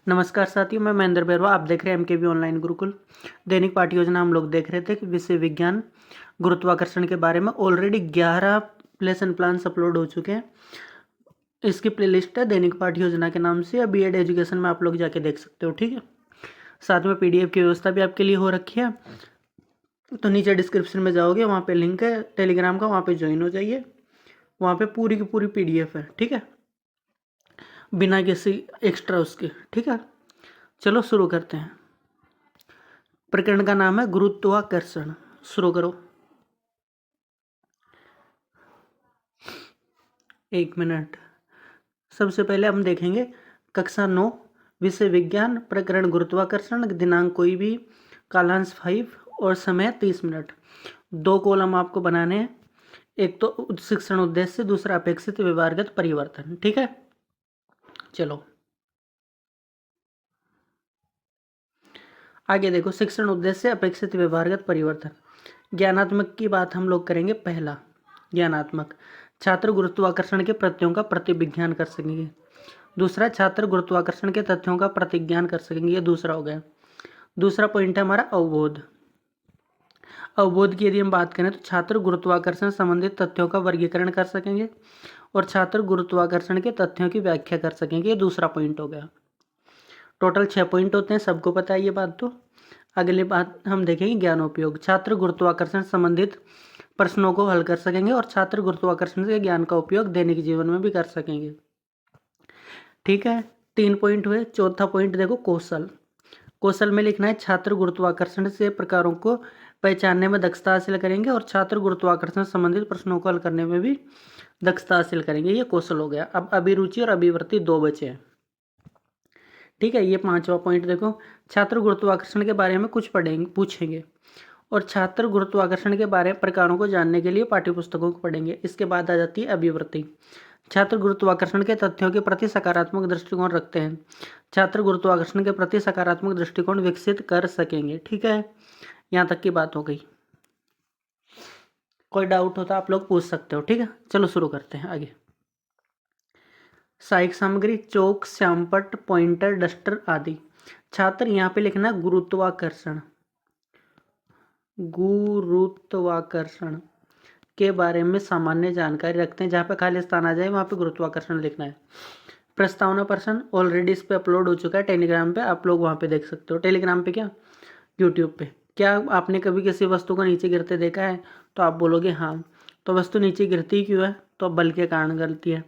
नमस्कार साथियों, मैं महेंद्र बैरवा। आप देख रहे हैं एमकेवी ऑनलाइन गुरुकुल। दैनिक पाठ्य योजना हम लोग देख रहे थे कि विषय विज्ञान गुरुत्वाकर्षण के बारे में ऑलरेडी 11 लेसन प्लान्स अपलोड हो चुके हैं। इसकी प्लेलिस्ट है दैनिक पाठ्य योजना के नाम से, या बीएड एजुकेशन में आप लोग जाके देख सकते हो। ठीक है, साथ में पीडीएफ की व्यवस्था भी आपके लिए हो रखी है। तो नीचे डिस्क्रिप्शन में जाओगे, वहाँ पे लिंक है टेलीग्राम का, वहाँ पे ज्वाइन हो जाइए। वहाँ पे पूरी की पूरी पीडीएफ है, ठीक है, बिना किसी एक्स्ट्रा उसके। ठीक है, चलो शुरू करते हैं। प्रकरण का नाम है गुरुत्वाकर्षण। शुरू करो। 1 मिनट। सबसे पहले हम देखेंगे कक्षा 9 विषय विज्ञान प्रकरण गुरुत्वाकर्षण, दिनांक कोई भी, कालांश 5 और समय 30 मिनट। 2 कॉलम आपको बनाने हैं, एक तो शिक्षण उद्देश्य, दूसरा अपेक्षित व्यवहारगत परिवर्तन। ठीक है, चलो आगे देखो। शिक्षण उद्देश्य, अपेक्षित व्यवहारगत परिवर्तन। ज्ञानात्मक की बात हम लोग करेंगे। पहला ज्ञानात्मक, छात्र गुरुत्वाकर्षण के प्रत्ययों का प्रतिविज्ञान कर सकेंगे। दूसरा, छात्र गुरुत्वाकर्षण के तथ्यों का प्रतिज्ञान कर सकेंगे। ये दूसरा हो गया। दूसरा पॉइंट है हमारा अवबोध। अवबोध की यदि हम बात करें तो छात्र गुरुत्वाकर्षण संबंधित तथ्यों का वर्गीकरण कर सकेंगे और छात्र गुरुत्वाकर्षण के तथ्यों की व्याख्या कर सकेंगे। ये दूसरा पॉइंट हो गया। टोटल 6 पॉइंट होते हैं, सबको पता है ये बात। तो अगली बात हम देखेंगे ज्ञानोपयोग। छात्र गुरुत्वाकर्षण संबंधित प्रश्नों को हल कर सकेंगे और छात्र गुरुत्वाकर्षण के ज्ञान का उपयोग दैनिक जीवन में भी कर सकेंगे। ठीक है, 3 पॉइंट हुए। चौथा पॉइंट देखो, कौशल। कौशल में लिखना है छात्र गुरुत्वाकर्षण से प्रकारों को पहचानने में दक्षता हासिल करेंगे और छात्र गुरुत्वाकर्षण संबंधित प्रश्नों को हल करने में भी दक्षता हासिल करेंगे। ये कौशल हो गया। अब अभिरुचि और अभिवृत्ति 2 बचे हैं। ठीक है, ये 5वां पॉइंट देखो, छात्र गुरुत्वाकर्षण के बारे में कुछ पूछेंगे और छात्र गुरुत्वाकर्षण के बारे में प्रकारों को जानने के लिए पाठ्यपुस्तकों को पढ़ेंगे। इसके बाद आ जाती है अभिवृत्ति। छात्र गुरुत्वाकर्षण के तथ्यों के प्रति सकारात्मक दृष्टिकोण रखते हैं। छात्र गुरुत्वाकर्षण के प्रति सकारात्मक दृष्टिकोण विकसित कर सकेंगे। ठीक है, यहाँ तक की बात हो गई। कोई डाउट होता आप लोग पूछ सकते हो। ठीक है, चलो शुरू करते हैं आगे। सहायक सामग्री, चौक, श्यामपट्ट, पॉइंटर, डस्टर आदि। छात्र यहाँ पे लिखना गुरुत्वाकर्षण। गुरुत्वाकर्षण के बारे में सामान्य जानकारी रखते हैं। जहाँ पे खाली स्थान आ जाए वहाँ पे गुरुत्वाकर्षण लिखना है। प्रस्तावना प्रश्न ऑलरेडी इस पे अपलोड हो चुका है टेलीग्राम पे, आप लोग वहाँ पे देख सकते हो। टेलीग्राम पे क्या, यूट्यूब पे। क्या आपने कभी किसी वस्तु को नीचे गिरते देखा है? तो आप बोलोगे हाँ। तो वस्तु नीचे गिरती क्यों है? तो बल के कारण गिरती है।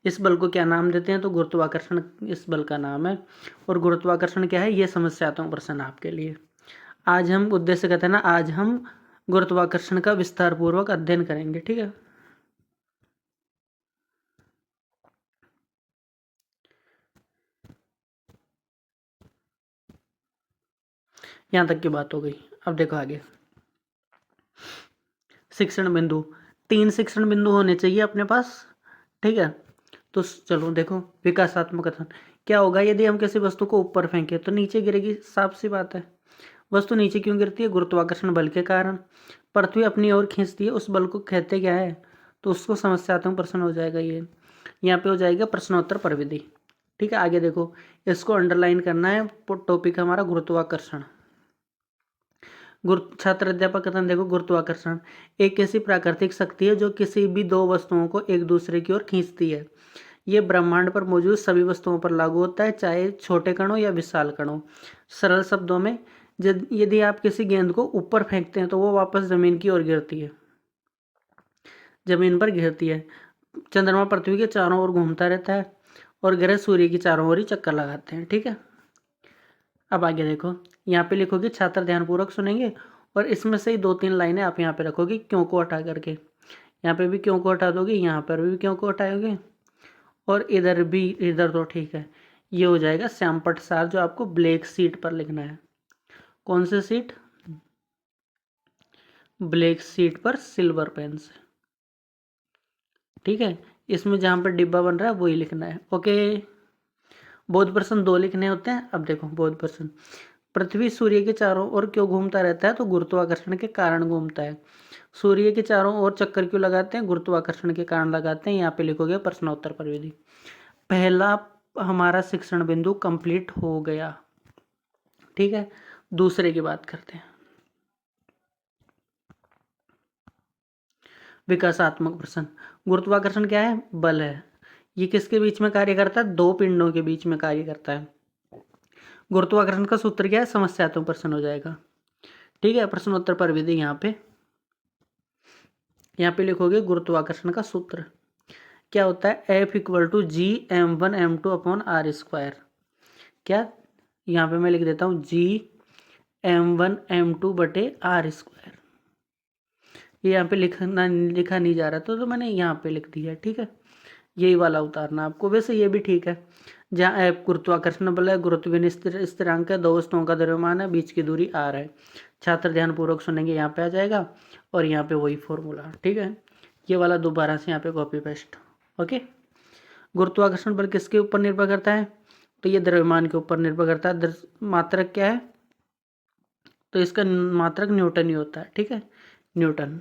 इस बल को क्या नाम देते हैं? तो गुरुत्वाकर्षण इस बल का नाम है। और गुरुत्वाकर्षण क्या है, ये समस्यात्मक प्रश्न आपके लिए। आज हम उद्देश्य कहते हैं ना, आज हम गुरुत्वाकर्षण का विस्तार पूर्वक अध्ययन करेंगे। ठीक है, यहाँ तक की बात हो गई। अब देखो आगे। शिक्षण बिंदु, 3 शिक्षण बिंदु होने चाहिए अपने पास। ठीक है, तो चलो देखो। विकासात्मक कथन क्या होगा? यदि हम किसी वस्तु को ऊपर फेंके तो नीचे गिरेगी, साफ सी बात है। वस्तु नीचे क्यों गिरती है? गुरुत्वाकर्षण बल के कारण। पृथ्वी अपनी ओर खींचती है, उस बल को कहते क्या है? तो उसको समस्यात्मक प्रश्न हो जाएगा। ये यहाँ पे हो जाएगा प्रश्नोत्तर प्रविधि। ठीक है, आगे देखो, इसको अंडरलाइन करना है। टॉपिक हमारा गुरुत्वाकर्षण। छात्र अध्यापक कथन देखो, गुरुत्वाकर्षण एक ऐसी प्राकृतिक शक्ति है जो किसी भी 2 वस्तुओं को एक दूसरे की ओर खींचती है। ये ब्रह्मांड पर मौजूद सभी वस्तुओं पर लागू होता है, चाहे छोटे कणों या विशाल कणों। सरल शब्दों में, यदि आप किसी गेंद को ऊपर फेंकते हैं तो वो वापस जमीन की ओर गिरती है, जमीन पर गिरती है। चंद्रमा पृथ्वी के चारों ओर घूमता रहता है और ग्रह सूर्य की चारों ओर ही चक्कर लगाते हैं। ठीक है, अब आगे देखो। यहाँ पे लिखोगे, छात्र ध्यानपूर्वक सुनेंगे और इसमें से ही 2-3 लाइनें आप यहाँ पे रखोगे क्यों को हटा करके। यहाँ पे भी क्यों को हटा दोगे, यहाँ पर भी क्यों को हटाओगे और इधर भी। इधर तो ठीक है। ये हो जाएगा श्यामपट्ट सार, जो आपको ब्लैक सीट पर लिखना है। कौन से सीट? ब्लैक सीट पर सिल्वर पेन से। ठीक है, इसमें जहाँ पर डिब्बा बन रहा है वही लिखना है। ओके, बोध प्रश्न 2 लिखने होते हैं। अब देखो बोध प्रश्न, पृथ्वी सूर्य के चारों ओर क्यों घूमता रहता है? तो गुरुत्वाकर्षण के कारण घूमता है। सूर्य के चारों ओर चक्कर क्यों लगाते हैं? गुरुत्वाकर्षण के कारण लगाते हैं। यहाँ पे लिखोगे प्रश्नोत्तर प्रविधि। पहला हमारा शिक्षण बिंदु कंप्लीट हो गया। ठीक है, दूसरे की बात करते हैं। विकासात्मक प्रश्न। गुरुत्वाकर्षण क्या है? बल है। ये किसके बीच में कार्य करता है? दो पिंडों के बीच में कार्य करता है। गुरुत्वाकर्षण का सूत्र क्या है? समस्यात्मक प्रश्न हो जाएगा। ठीक है, प्रश्नोत्तर पर विधि यहाँ पे लिखोगे गुरुत्वाकर्षण का सूत्र क्या होता है? F equal to G m1 m2 upon r square. क्या? यहाँ पे मैं लिख देता हूँ जी m1 m2 बटे आर स्क्वायर। ये यहाँ पे लिखा नहीं जा रहा तो मैंने यहाँ पे लिख दिया। ठीक है, यही वाला उतारना आपको। वैसे ये भी ठीक है। जहाँ एफ गुरुत्वाकर्षण बल है, गुरुत्वीय स्थिरांक है, दो वस्तुओं का द्रव्यमान है, बीच की दूरी r है। छात्र ध्यानपूर्वक सुनेंगे, यहाँ पे आ जाएगा और यहाँ पे वही फॉर्मूला। ठीक है, ये वाला दोबारा से यहाँ पे कॉपी पेस्ट। ओके, गुरुत्वाकर्षण बल किसके ऊपर निर्भर करता है? तो ये द्रव्यमान के ऊपर निर्भर करता है। मात्रक क्या है? तो इसका मात्रक न्यूटन ही होता है। ठीक है, न्यूटन।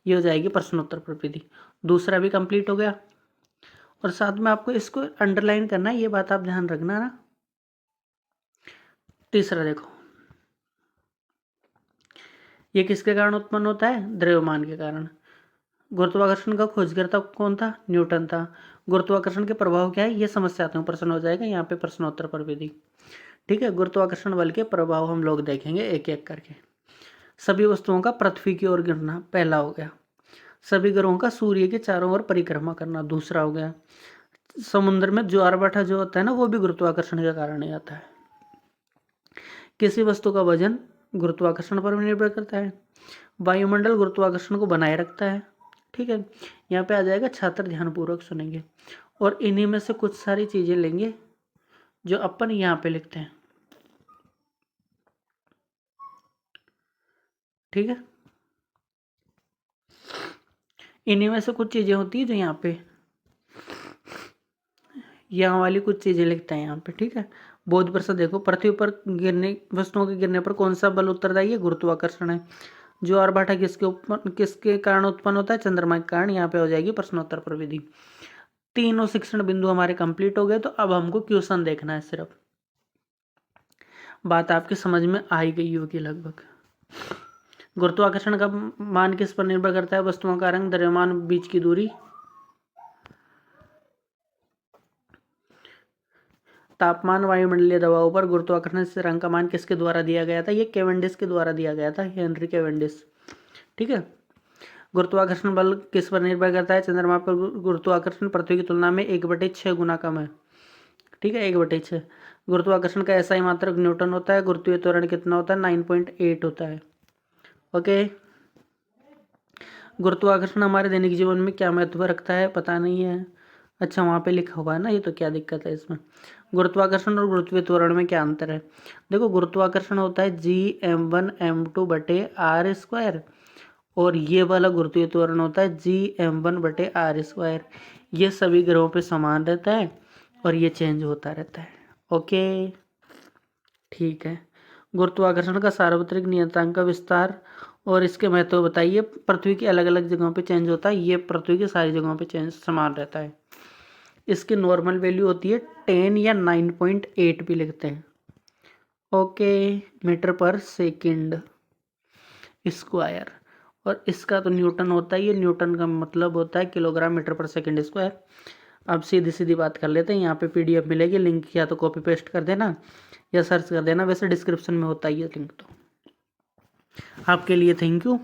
ये हो जाएगी प्रश्नोत्तर पर विधि। दूसरा भी कंप्लीट हो गया और साथ में आपको इसको अंडरलाइन करना है, ये बात आप ध्यान रखना ना। तीसरा देखो, ये किसके कारण उत्पन्न होता है? द्रव्यमान के कारण। गुरुत्वाकर्षण का खोजकर्ता कौन था? न्यूटन था। गुरुत्वाकर्षण के प्रभाव क्या है? ये समस्यात्मक प्रश्न हो जाएगा यहाँ पे प्रश्नोत्तर पर विधि। ठीक है, गुरुत्वाकर्षण बल के प्रभाव हम लोग देखेंगे एक एक करके। सभी वस्तुओं का पृथ्वी की ओर गिरना पहला हो गया। सभी ग्रहों का सूर्य के चारों ओर परिक्रमा करना दूसरा हो गया। समुद्र में ज्वार भाटा जो होता है ना, वो भी गुरुत्वाकर्षण के कारण ही आता है। किसी वस्तु का वजन गुरुत्वाकर्षण पर निर्भर करता है। वायुमंडल गुरुत्वाकर्षण को बनाए रखता है। ठीक है, यहाँ पे आ जाएगा, छात्र ध्यानपूर्वक सुनेंगे और इन्हीं में से कुछ सारी चीजें लेंगे जो अपन यहाँ पे लिखते हैं। ठीक है, इन्हीं में से कुछ चीजें होती है जो यहाँ पे, यहाँ वाली कुछ चीजें लिखते हैं यहाँ पे। ठीक है, बोध प्रश्न देखो, पृथ्वी पर गिरने वस्तुओं के गिरने पर कौन सा बल उत्तरदायी है? गुरुत्वाकर्षण है। ज्वार भाटा किसके कारण उत्पन्न होता है? चंद्रमा के कारण। यहाँ पे हो जाएगी प्रश्नोत्तर पर विधि। तीनों शिक्षण बिंदु हमारे कंप्लीट हो गए। तो अब हमको क्वेश्चन देखना है सिर्फ। बात आपके समझ में आई गई होगी लगभग। गुरुत्वाकर्षण का मान किस पर निर्भर करता है? वस्तुओं का रंग, द्रव्यमान, बीच की दूरी, तापमान, वायुमंडलीय दबाव पर गुरुत्वाकर्षण स्थिरांक का मान किसके द्वारा दिया गया था? ये कैवेंडिश के द्वारा दिया गया था, हेनरी कैवेंडिश। ठीक है, गुरुत्वाकर्षण बल किस पर निर्भर करता है? चंद्रमा पर गुरुत्वाकर्षण पृथ्वी की तुलना में 1/6 गुना कम है। ठीक है, 1/6। गुरुत्वाकर्षण का ऐसा ही मात्रक न्यूटन होता है। गुरुत्वीय त्वरण कितना होता है? 9.8 होता है। ओके, गुरुत्वाकर्षण हमारे दैनिक जीवन में क्या महत्व रखता है? पता नहीं है। अच्छा, वहाँ पे लिखा हुआ है ना, ये तो क्या दिक्कत है इसमें। गुरुत्वाकर्षण और गुरुत्वीय त्वरण में क्या अंतर है? देखो, गुरुत्वाकर्षण होता है Gm1 m2 बटे आर स्क्वायर और ये वाला गुरुत्वीय त्वरण होता है Gm1 बटे आर स्क्वायर। ये सभी ग्रहों पे समान रहता है और ये चेंज होता रहता है। ओके, ठीक है। गुरुत्वाकर्षण का सार्वत्रिक नियतांक का विस्तार और इसके महत्व बताइए। पृथ्वी की अलग अलग जगहों पे चेंज होता है, ये पृथ्वी की सारी जगहों पे चेंज समान रहता है। इसकी नॉर्मल वैल्यू होती है 10 या 9.8 भी लिखते हैं। ओके, मीटर पर सेकंड स्क्वायर। और इसका तो न्यूटन होता है, ये न्यूटन का मतलब होता है किलोग्राम मीटर पर सेकंड स्क्वायर। अब सीधी सीधी बात कर लेते हैं, यहाँ पे PDF मिलेगी, लिंक या तो कॉपी पेस्ट कर देना या सर्च कर देना, वैसे डिस्क्रिप्शन में होता ही है लिंक। तो आपके लिए थैंक यू।